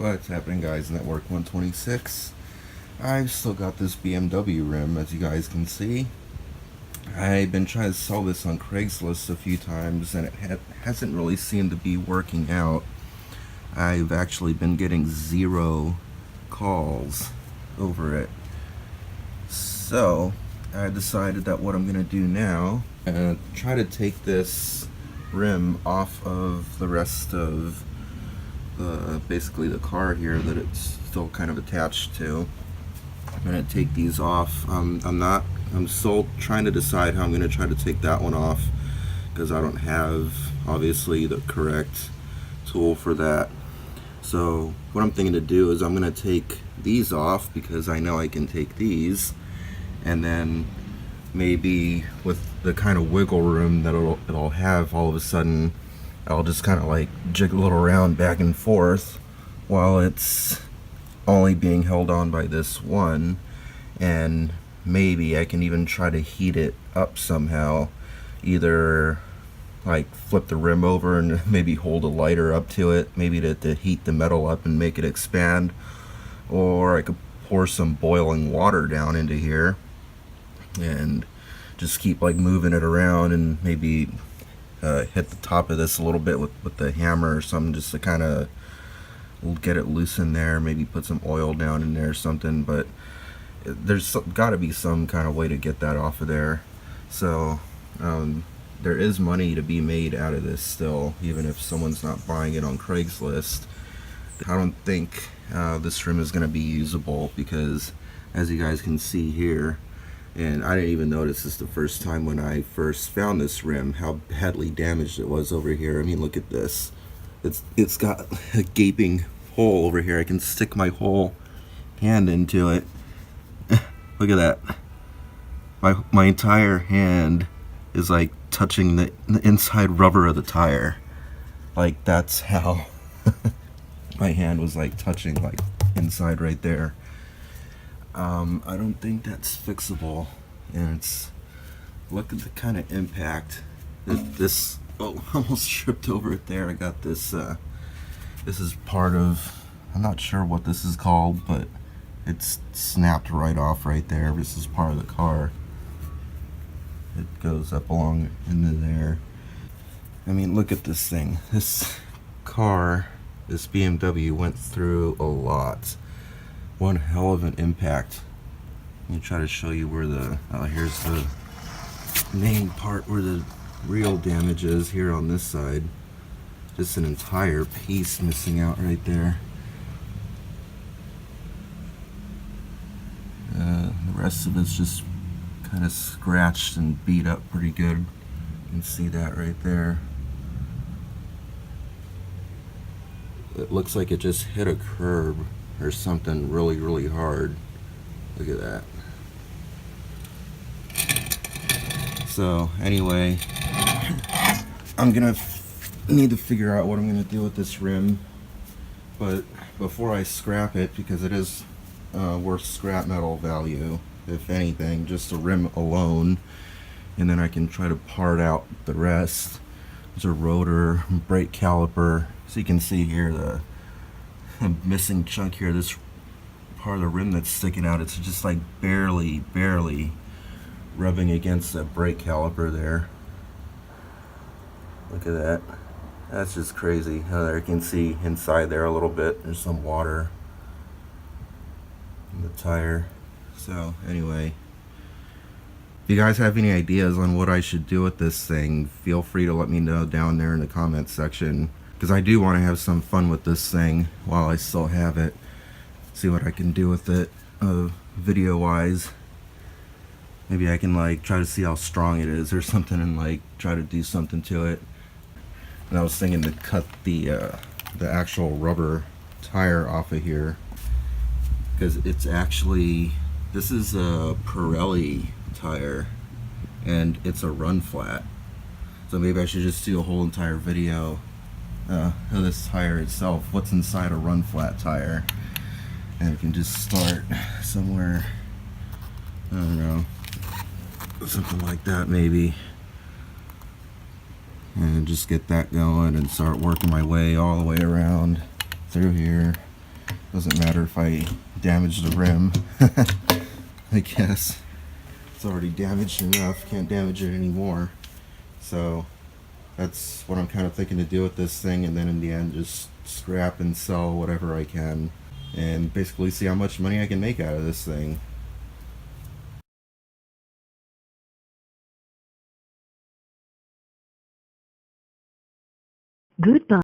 What's happening, guys? Network 126. I've still got this BMW rim, as you guys can see. I've been trying to sell this on Craigslist a few times, and it hasn't really seemed to be working out. I've actually been getting 0 calls over it. So I decided that what I'm going to do now, try to take this rim off of the rest of basically the car here that it's still kind of attached to. I'm gonna take these off. I'm still trying to decide how I'm gonna try to take that one off, because I don't have obviously the correct tool for that. So what I'm thinking to do is I'm gonna take these off, because I know I can take these, and then maybe with the kind of wiggle room that it'll have, all of a sudden I'll just kind of like jiggle it around back and forth while it's only being held on by this one, and maybe I can even try to heat it up somehow, either like flip the rim over and maybe hold a lighter up to it, maybe to heat the metal up and make it expand, or I could pour some boiling water down into here and just keep like moving it around, and maybe hit the top of this a little bit with the hammer or something, just to kind of get it loose in there. Maybe put some oil down in there or something, but there's got to be some kind of way to get that off of there. So there is money to be made out of this still, even if someone's not buying it on Craigslist. I don't think this rim is going to be usable, because as you guys can see here, and I didn't even notice this the first time when I first found this rim, how badly damaged it was over here. I mean, look at this. It's got a gaping hole over here. I can stick my whole hand into it. Look at that. My entire hand is like touching the inside rubber of the tire. Like, that's how my hand was like touching, like inside right there. I don't think that's fixable, and look at the kind of impact that this, oh, almost tripped over it there. I got this, this is part of, I'm not sure what this is called, but it's snapped right off right there. This is part of the car. It goes up along into there. I mean, look at this thing. This car, this BMW, went through a lot. One hell of an impact. Let me try to show you where here's the main part where the real damage is, here on this side. Just an entire piece missing out right there. The rest of it's just kind of scratched and beat up pretty good. You can see that right there. It looks like it just hit a curb or something really, really hard. Look at that. So anyway, I'm gonna need to figure out what I'm gonna do with this rim, but before I scrap it, because it is worth scrap metal value, if anything, just the rim alone, and then I can try to part out the rest. There's a rotor, brake caliper. So you can see here the missing chunk here, this part of the rim that's sticking out. It's just like barely rubbing against that brake caliper there. Look at that. That's just crazy. There you can see inside there a little bit, there's some water in the tire. So anyway, if you guys have any ideas on what I should do with this thing, feel free to let me know down there in the comments section, because I do want to have some fun with this thing while I still have it. See what I can do with it video wise. Maybe I can like try to see how strong it is or something, and like try to do something to it. And I was thinking to cut the actual rubber tire off of here, because it's actually, this is a Pirelli tire and it's a run flat. So maybe I should just do a whole entire video of this tire itself, what's inside a run flat tire, and we can just start somewhere, I don't know, something like that maybe, and just get that going and start working my way all the way around through here. Doesn't matter if I damage the rim. I guess it's already damaged enough, can't damage it anymore. So that's what I'm kind of thinking to do with this thing, and then in the end just scrap and sell whatever I can and basically see how much money I can make out of this thing. Goodbye.